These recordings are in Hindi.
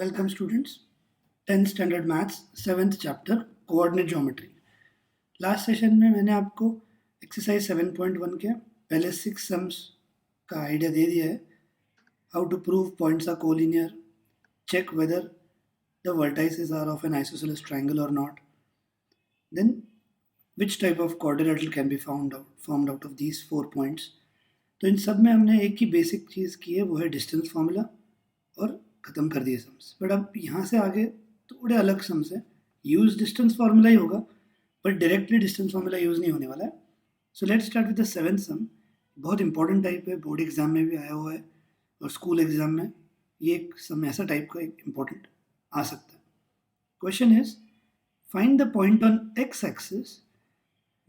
Welcome students, 10th standard maths 7th chapter coordinate geometry. Last session में मैंने आपको एक्सरसाइज 7.1 के पहले 6 सम्स का आइडिया दे दिया है. How to prove points are collinear, check whether the vertices are of an isosceles triangle और not, then which type of quadrilateral can be formed out of these 4 points. तो इन सब में हमने एक ही बेसिक चीज़ की है, वो है डिस्टेंस फार्मूला, और ख़त्म कर दिए सम्स. बट अब यहाँ से आगे थोड़े अलग सम्स है. यूज़ डिस्टेंस फार्मूला ही होगा, but directly distance formula use नहीं होने वाला है. So let's start with the 7th सम. बहुत इंपॉर्टेंट टाइप है, बोर्ड एग्जाम में भी आया हुआ है और स्कूल एग्जाम में ये एक सम ऐसा टाइप का इंपॉर्टेंट आ सकता है. Question is find the point on X axis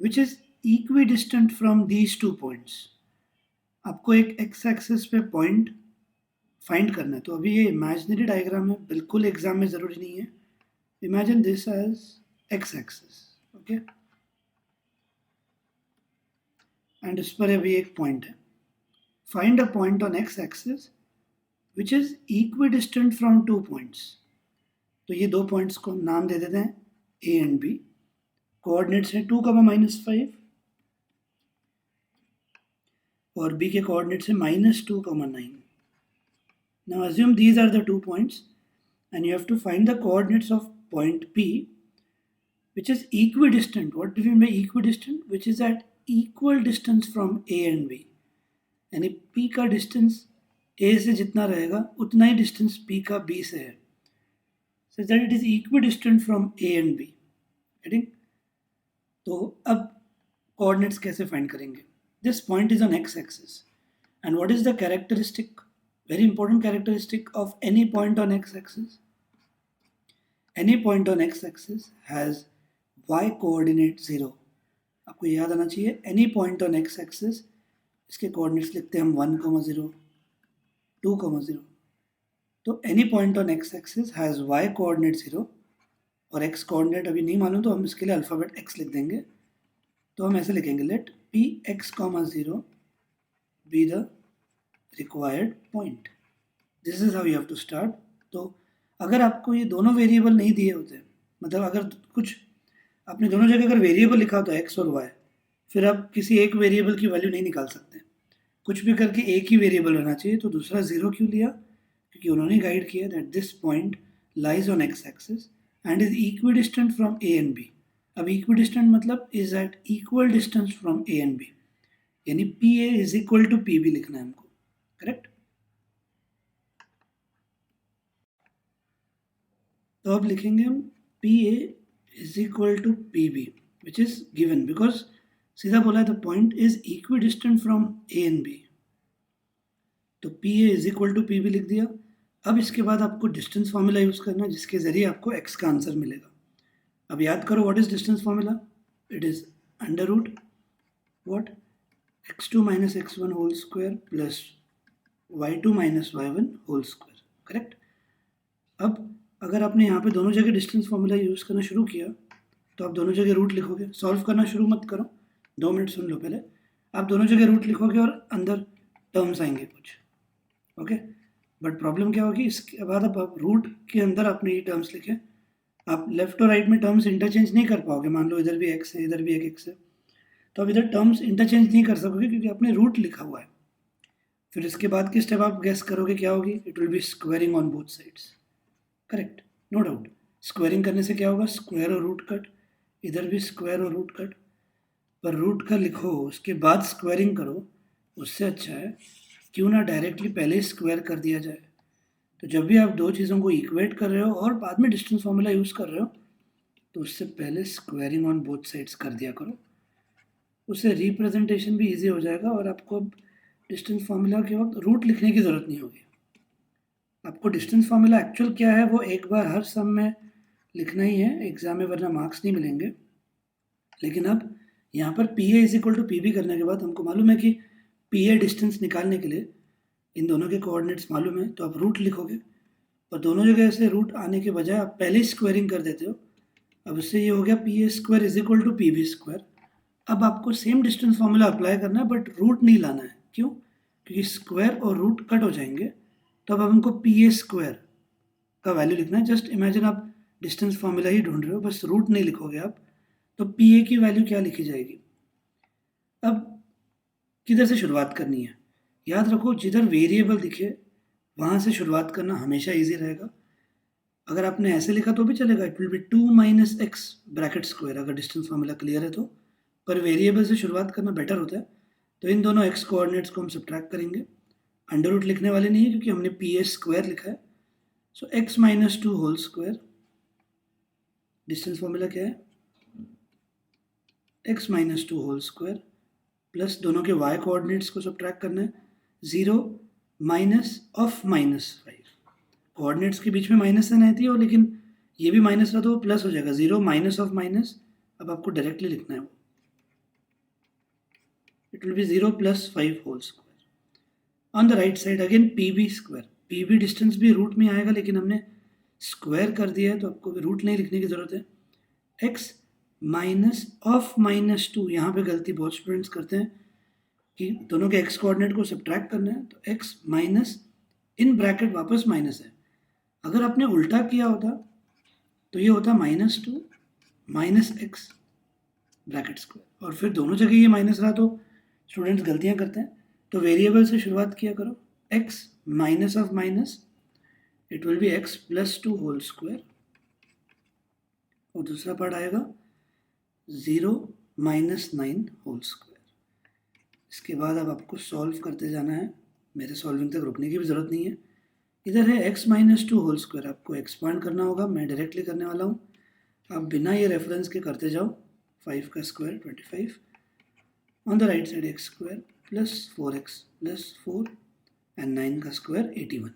which is equidistant from these 2 points. आपको एक एक्स एक्सिस पे पॉइंट फाइंड करना है. तो अभी ये इमेजिनरी डायग्राम है, बिल्कुल एग्जाम में ज़रूरी नहीं है. Imagine this as X axis, okay, and इस पर अभी एक पॉइंट है. Find a point on X axis which is equidistant from 2 points. तो ये 2 पॉइंट्स को नाम दे देते हैं ए एंड बी. कोऑर्डिनेट्स हैं 2, -5 और बी के कोऑर्डिनेट्स हैं -2, -9. Now assume these are the 2 points and you have to find the coordinates of point P which is equidistant. What do we mean by equidistant? Which is at equal distance from A and B. यानी P का distance A से जितना रहेगा उतना ही distance P का B से है. So that it is equidistant from A and B. Getting? तो अब coordinates कैसे find करेंगे? This point is on x-axis. And what is the characteristic? Very important characteristic of any point on x-axis. Any point on x-axis has y coordinate 0. आपको याद आना चाहिए, any point on x-axis, इसके coordinates लिखते हैं हम 1, 0, 2, 0. तो any point on x-axis has y coordinate 0 और x coordinate अभी नहीं मालूम तो हम इसके लिए अल्फ़ाबेट x लिख देंगे. तो हम ऐसे लिखेंगे, let p x, 0 be the required point. This is how you have to start. तो अगर आपको ये दोनों वेरिएबल नहीं दिए होते, मतलब अगर कुछ आपने दोनों जगह अगर वेरिएबल लिखा होता है x और y, फिर आप किसी एक वेरिएबल की वैल्यू नहीं निकाल सकते. कुछ भी करके एक ही वेरिएबल रहना चाहिए. तो दूसरा 0 क्यों लिया? क्योंकि उन्होंने गाइड किया that this point lies on X axis and is equidistant from A and B. अब इक्विडिस्टेंट मतलब is at equal distance from A and B, यानी P A is equal to P B लिखना है हमको. करेक्ट? तो अब लिखेंगे हम P A is equal to P B which is given, because सीधा बोला है the point is equidistant from A and B. तो P A is equal to P B लिख दिया. अब इसके बाद आपको डिस्टेंस फार्मूला यूज करना है जिसके जरिए आपको एक्स का आंसर मिलेगा. अब याद करो, what is distance formula? It is under root what x2 - x1 whole square plus y2 - y1 whole square. Correct? अब अगर आपने यहाँ पे दोनों जगह डिस्टेंस फार्मूला यूज़ करना शुरू किया तो आप दोनों जगह रूट लिखोगे. सॉल्व करना शुरू मत करो, 2 मिनट सुन लो पहले. आप दोनों जगह रूट लिखोगे और अंदर टर्म्स आएंगे कुछ, ओके. बट प्रॉब्लम क्या होगी, इसके बाद आप रूट के अंदर आपने ये टर्म्स लिखे, आप लेफ्ट और राइट में टर्म्स इंटरचेंज नहीं कर पाओगे. मान लो इधर भी एक्स है, इधर भी एक एक्स है, तो आप इधर टर्म्स इंटरचेंज नहीं कर सकोगे क्योंकि आपने रूट लिखा हुआ है. फिर इसके बाद की स्टेप आप गेस करोगे क्या होगी? It will be squaring on both sides. Correct? No doubt. Squaring करने से क्या होगा? स्क्वायर और रूट कट. इधर भी स्क्वायर और रूट कट. पर रूट का लिखो उसके बाद स्क्वायरिंग करो, उससे अच्छा है क्यों ना डायरेक्टली पहले ही स्क्वायर कर दिया जाए. तो जब भी आप दो चीज़ों को इक्वेट कर रहे हो और बाद में डिस्टेंस फार्मूला यूज़ कर रहे हो तो उससे पहले स्क्वायरिंग ऑन बोथ साइड्स कर दिया करो. उससे रिप्रेजेंटेशन भी ईजी हो जाएगा और आपको डिस्टेंस फार्मूला के वक्त रूट लिखने की ज़रूरत नहीं होगी. आपको डिस्टेंस फार्मूला एक्चुअल क्या है वो एक बार हर सम में लिखना ही है एग्जाम में, वरना मार्क्स नहीं मिलेंगे. लेकिन अब यहाँ पर P A is equal to P B करने के बाद हमको मालूम है कि पी ए डिस्टेंस निकालने के लिए इन दोनों के कोऑर्डिनेट्स मालूम है, तो आप रूट लिखोगे. पर दोनों जगह से रूट आने के बजाय आप पहले ही स्क्वायरिंग कर देते हो. अब इससे ये हो गया P A square is equal to P B square. अब आपको सेम डिस्टेंस फार्मूला अप्लाई करना है बट रूट नहीं लाना है. क्यों? क्योंकि स्क्वायर और रूट कट हो जाएंगे. तो अब हमको पी ए स्क्वायर का वैल्यू लिखना है. जस्ट इमेजिन आप डिस्टेंस फॉर्मूला ही ढूंढ रहे हो, बस रूट नहीं लिखोगे आप. तो पी ए की वैल्यू क्या लिखी जाएगी? अब किधर से शुरुआत करनी है? याद रखो, जिधर वेरिएबल दिखे वहाँ से शुरुआत करना हमेशा ईजी रहेगा. अगर आपने ऐसे लिखा तो भी चलेगा, it will B 2 minus x bracket square, अगर डिस्टेंस फॉर्मूला क्लियर है तो. पर वेरिएबल से शुरुआत करना बेटर होता है. तो इन दोनों एक्स कोऑर्डिनेट्स को हम सब्ट्रैक्ट करेंगे. अंडर रूट लिखने वाले नहीं है क्योंकि हमने पी ए स्क्वायर लिखा है. So X minus 2 whole square, distance formula क्या है? X minus 2 whole square plus दोनों के वाई कोऑर्डिनेट्स को सब्ट्रैक्ट करना है. 0 माइनस ऑफ -5. कोऑर्डिनेट्स के बीच में माइनस साइन आती है, और लेकिन ये भी माइनस रहा तो वो प्लस हो जाएगा. 0 माइनस ऑफ माइनस, अब आपको डायरेक्टली लिखना है वो. It will be 0 plus 5 whole square. On the right side again P B square. P B distance भी रूट में आएगा, लेकिन हमने स्क्वायर कर दिया है तो आपको रूट नहीं लिखने की ज़रूरत है. एक्स माइनस ऑफ -2, यहाँ पे गलती बहुत स्टूडेंट्स करते हैं कि दोनों के एक्स कोऑर्डिनेट को सब्ट्रैक्ट करना है. तो एक्स माइनस इन ब्रैकेट वापस माइनस है. अगर आपने उल्टा किया होता तो ये होता -2 माइनस एक्स ब्रैकेट स्क्वायर, और फिर दोनों जगह ये माइनस रहा तो स्टूडेंट्स गलतियां करते हैं. तो वेरिएबल से शुरुआत किया करो. X minus of minus, it will be X plus 2 whole square, और दूसरा पार्ट आएगा 0 माइनस 9 होल स्क्वायर. इसके बाद अब आपको सॉल्व करते जाना है. मेरे सॉल्विंग तक रुकने की भी ज़रूरत नहीं है. इधर है एक्स माइनस 2 होल स्क्वायर, आपको एक्सपांड करना होगा. मैं डायरेक्टली करने वाला हूँ, आप बिना ये रेफरेंस के करते जाओ. 5 का square 25, on the right side x square plus 4x plus 4 and 9 का square 81.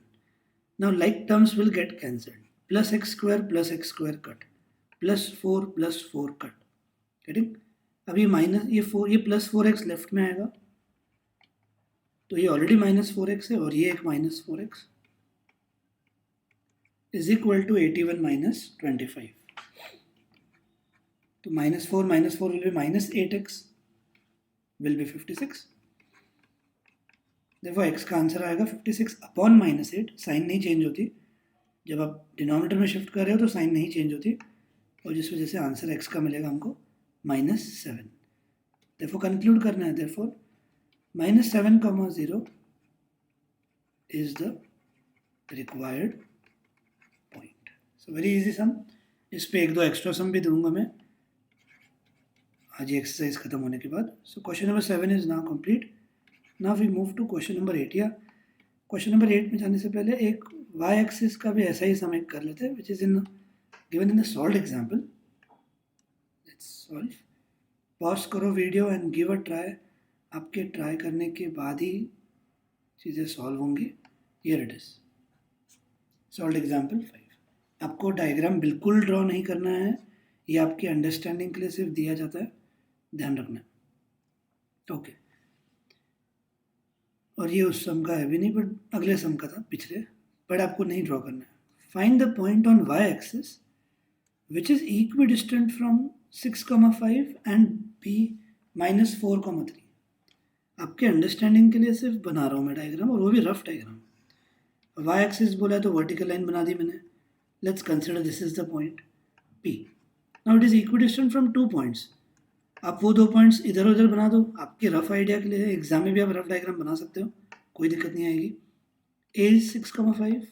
Now like terms will get cancelled. Plus X square cut, plus 4 cut. Getting? अब ये माइनस ये 4, ये प्लस 4x लेफ्ट में आएगा, तो ये ऑलरेडी -4x है, और ये एक -4x is equal to 81 minus 25. तो -4 will be -8x will be 56. देखो x का आंसर आएगा 56 अपॉन -8. साइन नहीं चेंज होती, जब आप डिनोमिनेटर में शिफ्ट कर रहे हो तो साइन नहीं चेंज होती, और जिस वजह से आंसर x का मिलेगा हमको -7. देखो कंक्लूड करना है. देखो -7, 0 is the required point. So very easy sum. इस पे एक दो एक्स्ट्रा सम भी दूंगा मैं आज ये एक्सरसाइज खत्म होने के बाद. So question number 7 is now complete. Now we move to question number 8. या क्वेश्चन नंबर 8 में जाने से पहले एक वाई एक्सिस का भी ऐसा ही सम एक कर लेते हैं, which is in given in the solve example. Let's solve. Pause करो video and give a try. आपके ट्राई करने के बाद ही चीज़ें सॉल्व होंगी. Here it is solve example 5. आपको डायग्राम बिल्कुल ड्रॉ नहीं करना है, ये आपकी अंडरस्टैंडिंग के लिए सिर्फ दिया जाता है, ध्यान रखना. ओके. और ये उस सम का है भी नहीं, बट अगले सम का था पिछले, बट आपको नहीं ड्रॉ करना है. Find the point on Y axis which is equidistant from 6,5 and B -4,3. आपके अंडरस्टैंडिंग के लिए सिर्फ बना रहा हूँ मैं डायग्राम, और वो भी रफ डायग्राम. वाई एक्सिस बोला है तो वर्टिकल लाइन बना दी मैंने. Let's consider this is the point P. Now it is equidistant from 2 points. आप वो 2 पॉइंट्स इधर उधर बना दो, आपके रफ आइडिया के लिए. एग्जाम में भी आप रफ डायग्राम बना सकते हो, कोई दिक्कत नहीं आएगी. A is 6,5,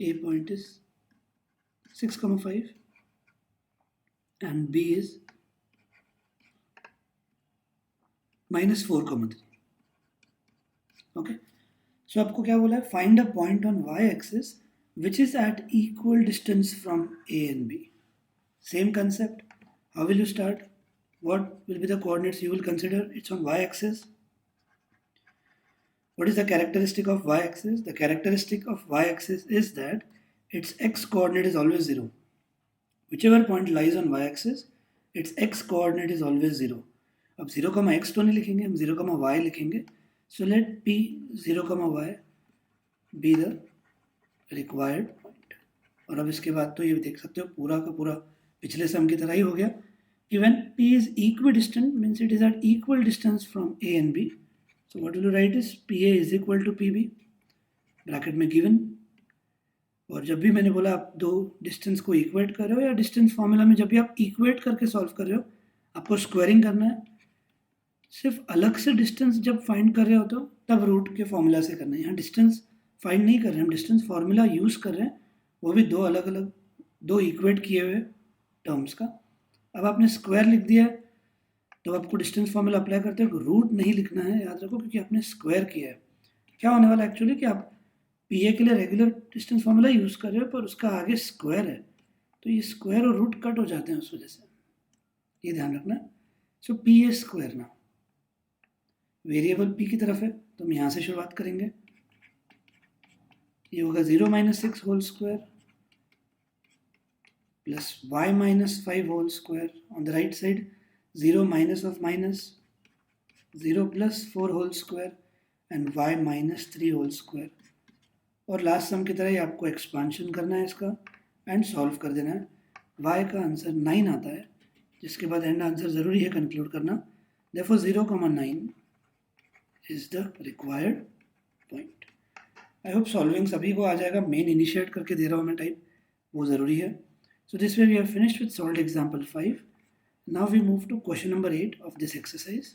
A point is 6,5 and B is -4,3. Okay. So आपको क्या बोला है? Find a point on Y axis which is at equal distance from A and B. Same concept. How will you start? What will be the coordinates you will consider? It's on y-axis. What is the characteristic of y-axis? The characteristic of y-axis is that its x coordinate is always 0. Whichever point lies on y-axis, its x coordinate is always 0. अब 0, x तो नहीं लिखेंगे, हम 0, y लिखेंगे. So let P 0, y be the required point. और अब इसके बाद तो ये देख सकते हो पूरा का पूरा पिछले सम की तरह ही हो गया कि when P is equidistant means it is at equal distance from A and B. So what will you write is PA is equal to PB, bracket में given. और जब भी मैंने बोला आप दो डिस्टेंस को इक्वेट कर रहे हो या डिस्टेंस फॉर्मूला में जब भी आप इक्वेट करके सॉल्व कर रहे हो आपको स्क्वायरिंग करना है। सिर्फ अलग से डिस्टेंस जब फाइंड कर रहे हो तो तब रूट के फॉर्मूला से करना है। यहाँ डिस्टेंस फाइंड नहीं कर रहे हैं, हम डिस्टेंस फॉर्मूला यूज़ कर रहे हैं, वो भी दो अलग अलग दो इक्वेट किए हुए टर्म्स का। अब आपने स्क्वायर लिख दिया है तो आपको डिस्टेंस फॉर्मूला अप्लाई करते हो रूट नहीं लिखना है, याद रखो, क्योंकि आपने स्क्वायर किया है। क्या होने वाला एक्चुअली कि आप पी ए के लिए रेगुलर डिस्टेंस फॉर्मूला यूज़ कर रहे हो पर उसका आगे स्क्वायर है, तो ये स्क्वायर और रूट कट हो जाते हैं उस वजह से, ये ध्यान रखना। सो पी ए स्क्वायर ना वेरिएबल पी की तरफ है तो हम यहाँ से शुरुआत करेंगे। ये होगा 0 - 6 whole square plus y - 5 whole square. On the right side 0 minus of minus 0 + 4 whole square and y - 3 whole square. और लास्ट सम की तरह ही आपको एक्सपांशन करना है इसका एंड सॉल्व कर देना है। y का आंसर 9 आता है, जिसके बाद एंड आंसर ज़रूरी है कंक्लूड करना। Therefore 0,9 is the required point. I hope solving सभी को आ जाएगा, मेन इनिशिएट करके दे रहा हूँ मैं टाइप, वो ज़रूरी है। So this way we have finished with solved example 5। Now we move to question number 8 of this exercise.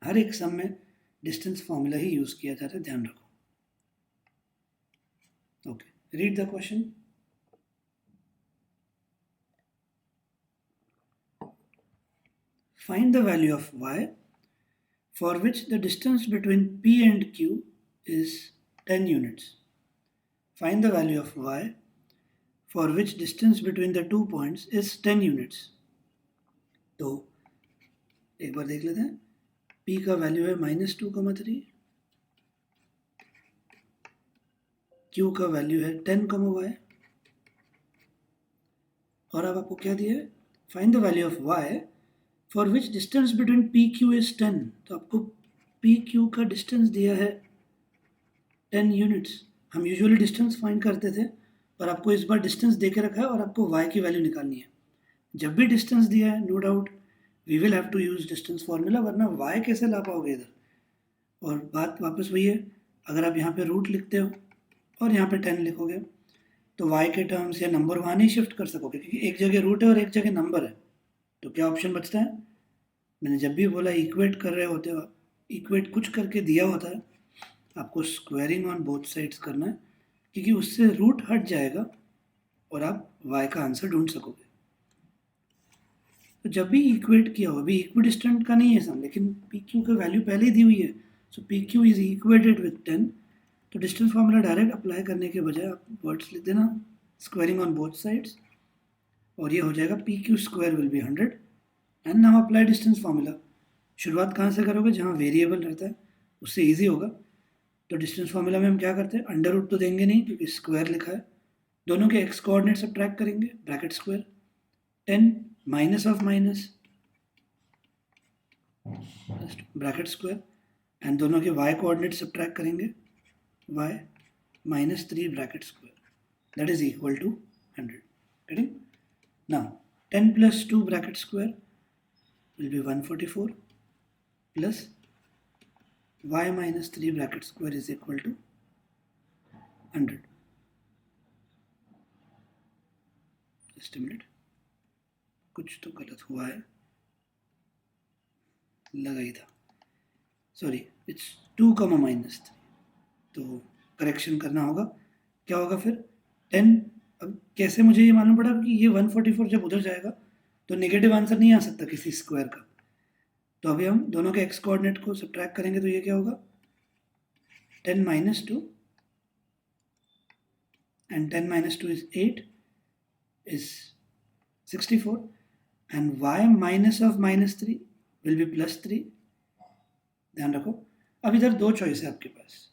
हर एक सम में डिस्टेंस फॉर्मूला ही यूज़ किया जाता है, ध्यान रखो। Okay, read the question. Find the value of y for which the distance between P and Q is 10 units. Find the value of y for which distance between the 2 points is 10 units. तो एक बार देख लेते हैं। P का वैल्यू है -2,3, Q का वैल्यू है 10,y, और अब आपको क्या दिया है, find the value of y for which distance between P Q is 10। तो आपको पी क्यू का डिस्टेंस दिया है 10 यूनिट्स। हम यूजुअली डिस्टेंस फाइंड करते थे और आपको इस बार डिस्टेंस दे के रखा है और आपको y की वैल्यू निकालनी है। जब भी डिस्टेंस दिया है no doubt we will have to use distance formula, वरना y कैसे ला पाओगे इधर। और बात वापस वही है, अगर आप यहाँ पे रूट लिखते हो और यहाँ पे 10 लिखोगे तो y के टर्म्स या नंबर वहाँ नहीं शिफ्ट कर सकोगे, क्योंकि एक जगह रूट है और एक जगह नंबर है। तो क्या ऑप्शन बचता है, मैंने जब भी बोला इक्वेट कर रहे होते हो आप, इक्वेट कुछ करके दिया होता है, आपको स्क्वायरिंग ऑन बोथ साइड्स करना है, क्योंकि उससे रूट हट जाएगा और आप y का आंसर ढूंढ सकोगे। तो जब भी इक्वेट किया हो, अभी इक्विडिस्टेंट का नहीं है सम, लेकिन पी क्यू का वैल्यू पहले ही दी हुई है, so P Q is equated with 10। तो डिस्टेंस फॉर्मूला डायरेक्ट अप्लाई करने के बजाय आप वर्ड्स लिख देना स्क्वायरिंग ऑन बोथ साइड्स, और ये हो जाएगा P Q square will be 100 and now apply distance formula. शुरुआत कहाँ से करोगे, जहाँ वेरिएबल रहता है उससे इजी होगा। तो डिस्टेंस फॉर्मूला में हम क्या करते हैं, अंडर रूट तो देंगे नहीं क्योंकि स्क्वायर लिखा है, दोनों के एक्स कोऑर्डिनेट सब्ट्रैक्ट करेंगे, bracket square 10 minus of minus bracket square, and दोनों के y कोऑर्डिनेट सब्ट्रैक्ट करेंगे, y -3 bracket square, that is equal to 100। getting? Now 10 + 2 bracket square will be 144 plus y - 3 bracket square is equal to 100. Just a minute, कुछ तो गलत हुआ है, लगा ही था, सॉरी, इट्स 2, -3, तो करेक्शन करना होगा। क्या होगा फिर 10, अब कैसे मुझे ये मालूम पड़ा कि ये 144 जब उधर जाएगा तो नेगेटिव आंसर नहीं आ सकता किसी स्क्वायर का। तो अभी हम दोनों के एक्स कोऑर्डिनेट को सब्ट्रैक्ट करेंगे तो ये क्या होगा 10 - 2 and 10 - 2 is 8 is 64 and y minus of -3 will be +3। ध्यान रखो अब इधर दो चॉइस है आपके पास,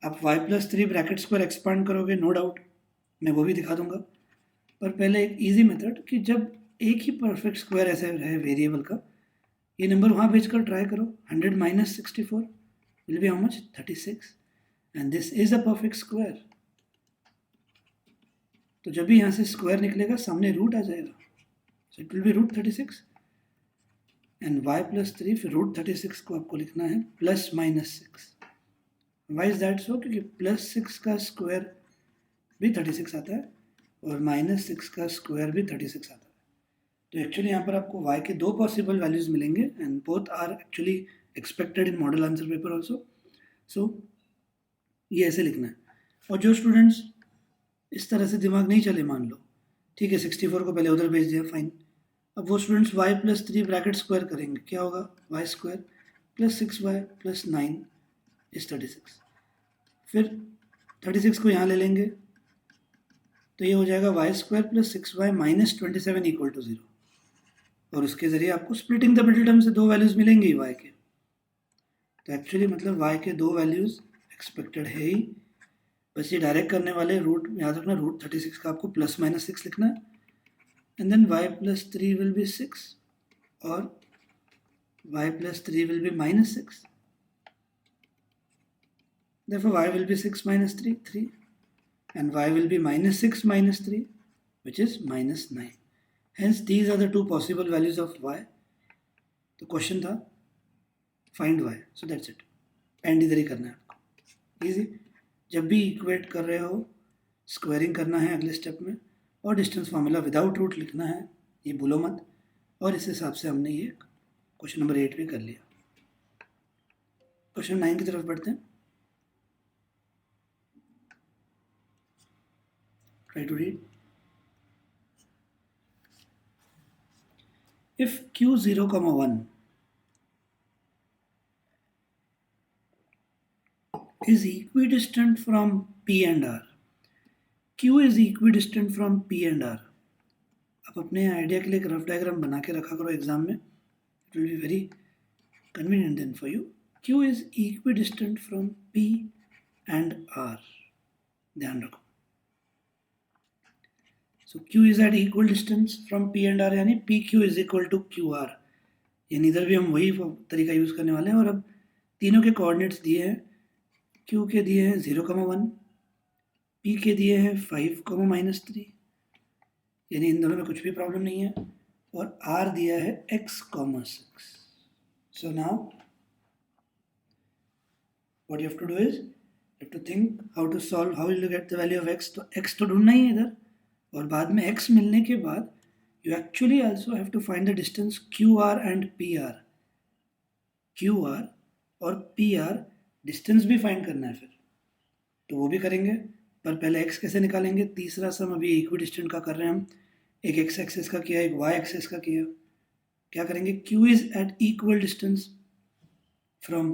आप y + 3 ब्रैकेट स्क्वायर एक्सपांड करोगे, नो डाउट मैं वो भी दिखा दूंगा, पर पहले एक इजी मेथड कि जब एक ही परफेक्ट स्क्वायर ऐसे है वेरिएबल का, ये नंबर वहाँ भेजकर ट्राई करो, 100 - 64 will be how much, 36, and this is a perfect square। तो जब भी यहाँ से स्क्वायर निकलेगा सामने रूट आ जाएगा, सो it will B √36 and y + 3, फिर √36 को आपको लिखना है +- 6। वाई इज दैट सो, क्योंकि +6 का स्क्वायर भी 36 आता है और -6 का स्क्वायर भी 36 आता है। तो एक्चुअली यहाँ पर आपको y के दो पॉसिबल वैल्यूज मिलेंगे and both are actually expected in model answer paper also. सो ये ऐसे लिखना है। और जो स्टूडेंट्स इस तरह से दिमाग नहीं चले, मान लो ठीक है 64 को पहले उधर भेज दिया, फाइन। अब वो स्टूडेंट्स y+3 ब्रैकेट स्क्वायर करेंगे, क्या होगा, y² + 6y + 9 इज 36। फिर 36 को यहाँ ले लेंगे तो ये हो जाएगा y² + 6y - 27 = 0। और उसके ज़रिए आपको स्प्लिटिंग द मिडिल टर्म से दो वैल्यूज़ मिलेंगे y के। तो एक्चुअली मतलब y के दो वैल्यूज़ एक्सपेक्टेड है ही। बस ये डायरेक्ट करने वाले रूट याद रखना, √36 का आपको ±6 लिखना है and then y+3 will be 6 और y+3 will be -6। Therefore y will be 6 - 3, 3, and y will be -6 - 3, which is -9. Hence these are the two possible values of y. तो क्वेश्चन था find y, so that's it. And इधर ही करना है आपको, इजी। जब भी इक्वेट कर रहे हो स्क्वायरिंग करना है अगले स्टेप में, और डिस्टेंस फार्मूला विदाउट रूट लिखना है, ये भूलो मत। और इस हिसाब से हमने ये क्वेश्चन नंबर 8 भी कर लिया। क्वेश्चन 9 की तरफ बढ़ते हैं। Try to read. If q0, 1 is equidistant from P and R, Q is equidistant from P and R. आप अपने आइडिया के लिए एक रफ डायग्राम बना के रखा करो एग्जाम में, it will be very convenient then for you. Q is equidistant from P and R, ध्यान रखो। So Q is at equal distance from P and R, यानी PQ is equal to QR। यानी इधर भी हम वही तरीका यूज़ करने वाले हैं। और अब तीनों के कोऑर्डिनेट्स दिए हैं, Q के दिए हैं 0, 1, P के दिए हैं 5, -3, यानी इन दोनों में कुछ भी प्रॉब्लम नहीं है। और R दिया है x, 6। So now what you have to do is you have to think how to solve, how will you get the value of x। तो x तो ढूंढना ही है इधर, और बाद में x मिलने के बाद you actually also have to find the distance QR and PR। QR और PR डिस्टेंस भी फाइंड करना है फिर, तो वो भी करेंगे। पर पहले x कैसे निकालेंगे, तीसरा सम अभी इक्विडिस्टेंट का कर रहे हैं हम, एक x एक्सिस का किया, एक y एक्सिस का किया। क्या करेंगे, Q is at equal distance from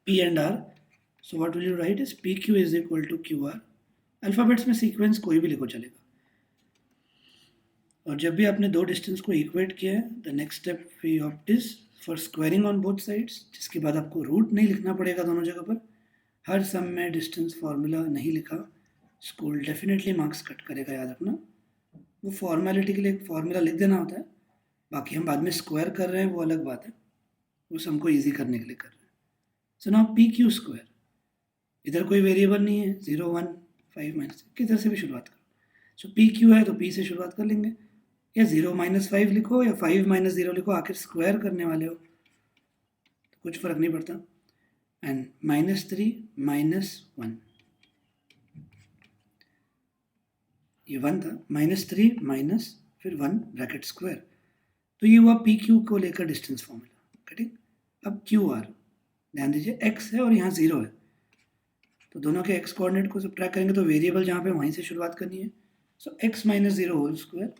P and R, so what will you write is PQ is equal to QR। Alphabets में सीक्वेंस कोई भी लिखो चलेगा। और जब भी आपने दो डिस्टेंस को इक्वेट किया है, the next step we opt is for squaring on both sides, जिसके बाद आपको रूट नहीं लिखना पड़ेगा दोनों जगह पर। हर सम में डिस्टेंस फार्मूला नहीं लिखा, स्कूल डेफिनेटली मार्क्स कट करेगा, याद रखना। वो फॉर्मेलिटी के लिए एक फार्मूला लिख देना होता है, बाकी हम बाद में स्क्वायर कर रहे हैं वो अलग बात है, वो सम को ईजी करने के लिए कर रहे हैं। सो नाउ PQ स्क्वायर, इधर कोई वेरिएबल नहीं है, 0, 1, 5 - किधर से भी शुरुआत करो। सो PQ है तो P से शुरुआत कर लेंगे, या 0 - 5 लिखो या 5 - 0 लिखो, आखिर स्क्वायर करने वाले हो तो कुछ फर्क नहीं पड़ता। एंड -3 - 1, ये 1 था, -3 माइनस फिर 1 ब्रैकेट स्क्वायर, तो ये हुआ PQ को लेकर डिस्टेंस फॉर्मूला। ठीक, अब QR ध्यान दीजिए, x है और यहाँ 0 है, तो दोनों के x कोऑर्डिनेट को सब्ट्रैक्ट करेंगे तो वेरिएबल जहाँ पे वहीं से शुरुआत करनी है। So x - 0 whole square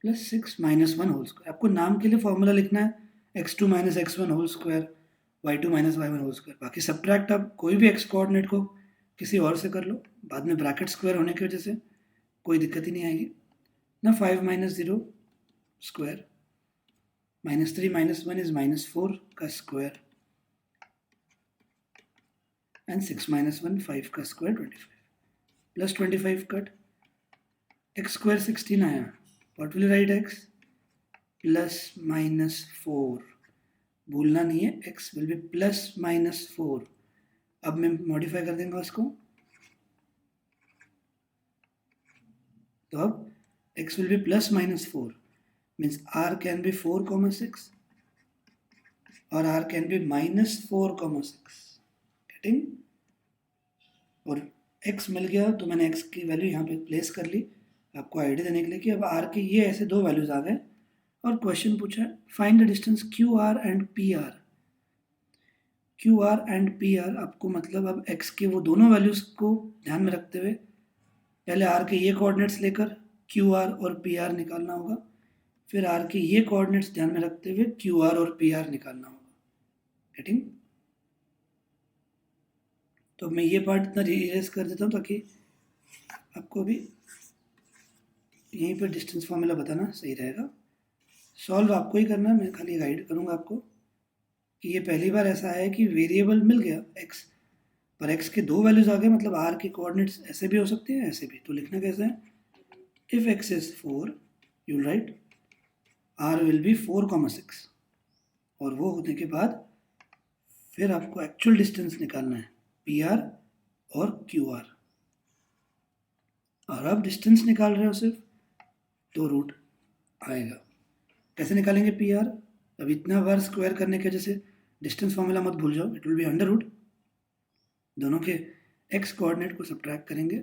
+ 6 - 1 whole square. आपको नाम के लिए फॉर्मूला लिखना है x2 - x1 whole square, y2 - y1 whole square. बाकी सब्ट्रैक्ट आप कोई भी x कोऑर्डिनेट को किसी और से कर लो, बाद में ब्रैकेट स्क्वायर होने की वजह से कोई दिक्कत ही नहीं आएगी ना। 5 - 0 स्क्वायर, -3 - 1 इज -4 का स्क्वायर, एंड 6 - 1 5 का स्क्वायर 25 + 25 कट, x² 16 आया, व्हाट विल राइट x +-4, भूलना नहीं है, x विल बी +-4। अब मैं मॉडिफाई कर देंगे उसको, तो अब x will be +-4 means r can be 4, 6 और r कैन बी -4, 6, गेटिंग। और x मिल गया तो मैंने x की वैल्यू यहाँ पे प्लेस कर ली आपको आइडिया देने के लिए कि अब r के ये ऐसे दो वैल्यूज आ गए और क्वेश्चन पूछा है find the distance QR and PR। QR and PR आपको मतलब अब x के वो दोनों वैल्यूज को ध्यान में रखते हुए पहले r के ये कोऑर्डिनेट्स लेकर QR और PR निकालना होगा, फिर r के ये कोऑर्डिनेट्स ध्यान में रखते हुए QR और PR निकालना होगा। गेटिंग? तो मैं ये पार्ट इतना रीरेज कर देता हूँ ताकि आपको भी यहीं पर डिस्टेंस फॉर्मूला बताना सही रहेगा। सॉल्व आपको ही करना है, मैं खाली गाइड करूँगा आपको कि ये पहली बार ऐसा है कि वेरिएबल मिल गया x पर x के दो वैल्यूज आ गए, मतलब r के कोऑर्डिनेट्स ऐसे भी हो सकते हैं ऐसे भी। तो लिखना कैसे है, if x is 4 you right r will be 4,6 और वो होने के बाद फिर आपको एक्चुअल डिस्टेंस निकालना है PR और QR। और अब डिस्टेंस निकाल रहे हो सिर्फ तो रूट आएगा। कैसे निकालेंगे PR? अब इतना बार स्क्वायर करने की वजह से डिस्टेंस फॉर्मूला मत भूल जाओ, it will be under root. दोनों के x कोऑर्डिनेट को सब्ट्रैक्ट करेंगे,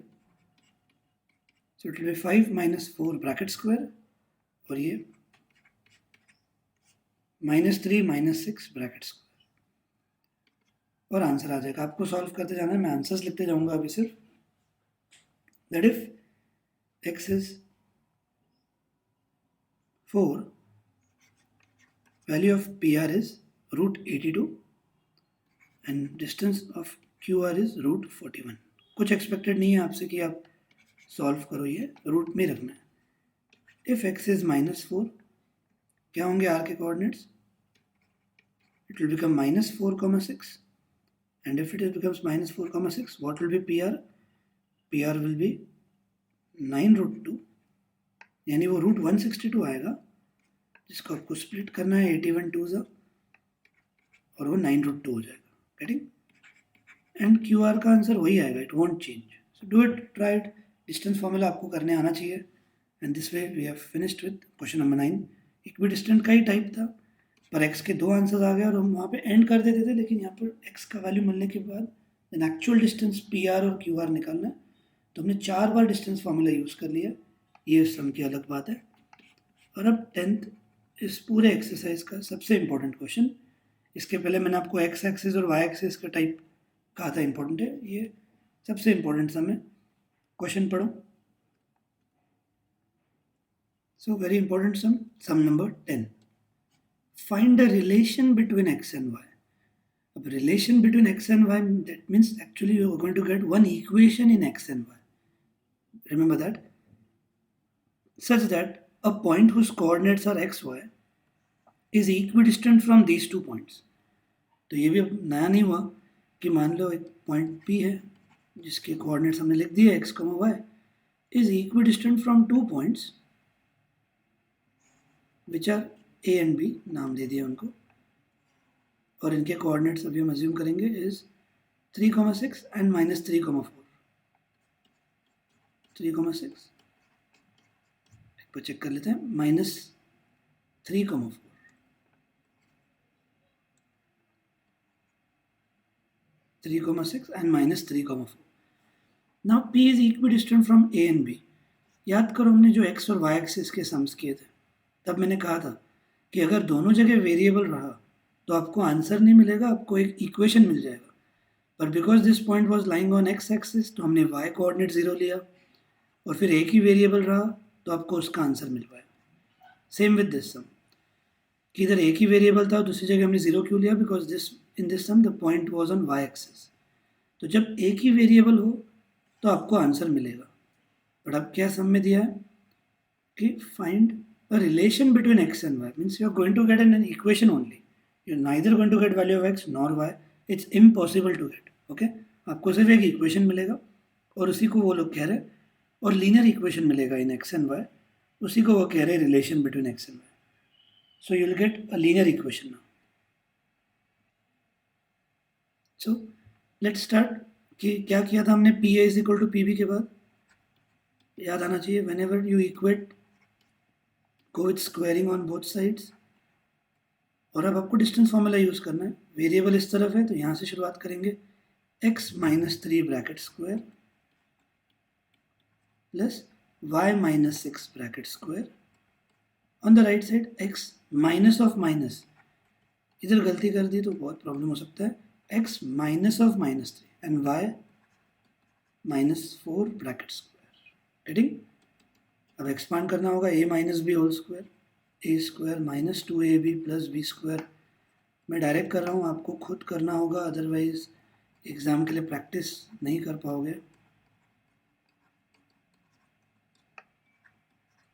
so it will be 5 - 4 bracket square और ये -3 - 6 ब्रैकेट स्क्वायर और आंसर आ जाएगा। आपको सॉल्व करते जाना है, मैं आंसर्स लिखते जाऊंगा अभी सिर्फ। That if x is 4 value of PR is √82 and distance of QR is √41। कुछ एक्सपेक्टेड नहीं है आपसे कि आप सॉल्व करो, ये रूट में रखना है। इफ x इज -4 क्या होंगे r के coordinates? It will become -4,6 and if it becomes -4,6 what will be PR? PR will be 9√2 यानी वो √162 आएगा, जिसको आपको स्प्लिट करना है 81 2s और वो 9√2 हो जाएगा। गेटिंग? एंड QR का आंसर वही आएगा, it won't change. So do it, try it. Distance formula आपको करने आना चाहिए। And this way we have finished with question number 9। Equidistant का ही टाइप था पर x के दो आंसर्स आ गए और हम वहाँ पे एंड कर देते थे, लेकिन यहाँ पर x का वैल्यू मिलने के बाद देन एक्चुअल डिस्टेंस PR और QR निकालना है। तो हमने 4 बार डिस्टेंस फॉर्मूला यूज़ कर लिया, ये सम की अलग बात है। और अब 10th इस पूरे एक्सरसाइज का सबसे इम्पोर्टेंट क्वेश्चन। इसके पहले मैंने आपको x एक्सिस और y एक्सिस का टाइप कहा था इम्पोर्टेंट है, ये सबसे इम्पोर्टेंट सम है। क्वेश्चन पढ़ो। So very important sum number 10। Find the relation between x and y। अब relation between x and y, that means actually you are going to get one equation in x and y. Remember that, such that a point whose coordinates are x, y is equidistant from these two points. तो ये भी अब नया नहीं हुआ कि मान लो एक पॉइंट P है जिसके कोऑर्डिनेट्स हमने लिख दिए x, y is equidistant from two points which are A and B, नाम दे दिया उनको, और इनके कोऑर्डिनेट्स अभी हम अज्यूम करेंगे इज 3,6 एंड -3,4। 3,6 एक बार चेक कर लेते हैं, -3,4 3,6 and -3,4। Now P is equidistant from A and B। याद करो हमने जो x और y एक्सिस के सम्स किए थे, तब मैंने कहा था कि अगर दोनों जगह वेरिएबल रहा तो आपको आंसर नहीं मिलेगा, आपको एक इक्वेशन मिल जाएगा। पर because this point was lying on x axis तो हमने y कोऑर्डिनेट 0 लिया और फिर एक ही वेरिएबल रहा तो आपको उसका आंसर मिल पाया। सेम विद दिस सम कि इधर एक ही वेरिएबल था और दूसरी जगह हमने 0 क्यों लिया? Because this in this sum the point was on y axis. तो जब एक ही वेरिएबल हो तो आपको आंसर मिलेगा। बट अब क्या सम में दिया है कि find a relation between x and y, means you are going to get an equation only. You're neither going to get value of x nor y. It's impossible to get. Okay? आपको सिर्फ एक इक्वेशन मिलेगा और उसी को वो लोग कह रहे हैं, और लीनियर इक्वेशन मिलेगा इन x and y, उसी को वो कह रहे हैं relation between x and y. So you will get a linear equation now. So let's start कि क्या किया था हमने PA is equal to PB के बाद, याद आना चाहिए whenever you equate go with squaring on both sides। और अब आपको डिस्टेंस फॉर्मूला यूज़ करना है। वेरिएबल इस तरफ है तो यहाँ से शुरुआत करेंगे x - 3 bracket square plus y minus 6 bracket square on the right side x minus of minus, इधर गलती कर दी तो बहुत प्रॉब्लम हो सकता है, x minus of minus 3 and y minus 4 bracket square getting. अब एक्सपांड करना होगा a minus B whole square, A square minus 2ab plus B square. मैं डायरेक्ट कर रहा हूँ, आपको खुद करना होगा, अदरवाइज एग्ज़ाम के लिए प्रैक्टिस नहीं कर पाओगे।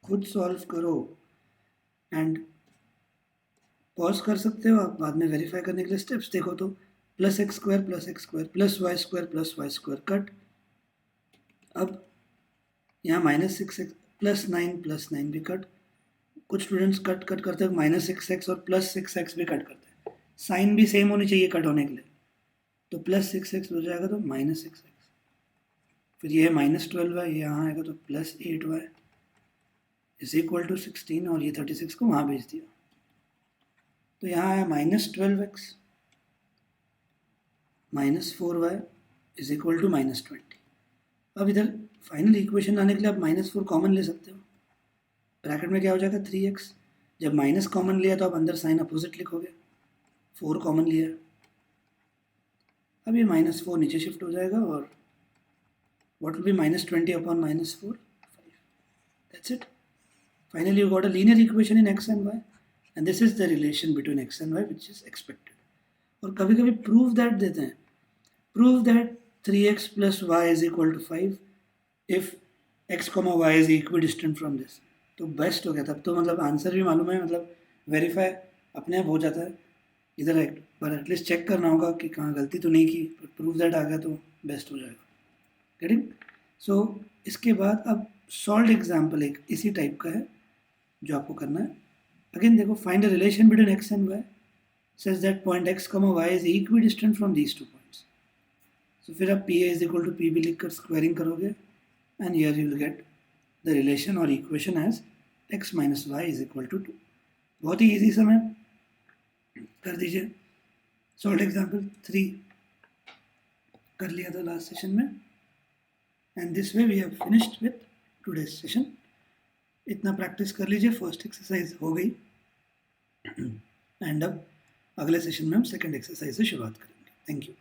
खुद सॉल्व करो एंड पॉज कर सकते हो आप बाद में वेरीफाई करने के लिए। स्टेप्स देखो तो plus X square plus Y square cut. अब यहाँ माइनस 6x प्लस 9 भी कट। कुछ स्टूडेंट्स कट कट करते हैं माइनस 6x और प्लस 6x भी कट करते हैं, साइन भी सेम होनी चाहिए कट होने के लिए। तो प्लस 6x हो जाएगा तो माइनस 6x, फिर ये माइनस 12 है, ये यहाँ आएगा तो plus 8y is equal to 16 और ये 36 को वहाँ भेज दिया। तो यहाँ आया minus 12x minus 4y is equal to minus 20। अब इधर फाइनल इक्वेशन लाने के लिए आप माइनस 4 कॉमन ले सकते हो। ब्रैकेट में क्या हो जाएगा 3x, जब माइनस कॉमन लिया तो आप अंदर साइन अपोजिट लिखोगे, 4 कॉमन लिया। अब ये माइनस 4 नीचे शिफ्ट हो जाएगा और what will be minus 20 upon minus 4? 5. That's it. Finally, you got a linear equation in x and y, and this is the relation between x and y which is expected. और कभी कभी prove that देते हैं, prove that 3x plus y is equal to 5 if x comma y is equidistant from this. तो बेस्ट हो गया, तब तो मतलब आंसर भी मालूम है, मतलब वेरीफाई अपने आप हो जाता है। इधर पर एटलीस्ट चेक करना होगा कि कहाँ गलती तो नहीं की, प्रूव दैट आ गया तो बेस्ट हो जाएगा। गेटिंग? सो इसके बाद अब सॉल्व एग्जाम्पल एक इसी टाइप का है जो आपको करना है। अगेन देखो, find the relation between X and Y, says that point x comma y is equidistant from these 2 points. So फिर आप pa is equal to pb लिखकर स्क्वायरिंग करोगे and here you will get the relation or equation as x minus y is equal to 2. बहुत ही easy सम है, कर दीजिए। सॉल्व एग्जाम्पल 3 कर लिया था लास्ट सेशन में, and this way we have finished with today's session. इतना प्रैक्टिस कर लीजिए, फर्स्ट एक्सरसाइज हो गई एंड अब अगले सेशन में हम सेकंड एक्सरसाइज से शुरुआत करेंगे। Thank you.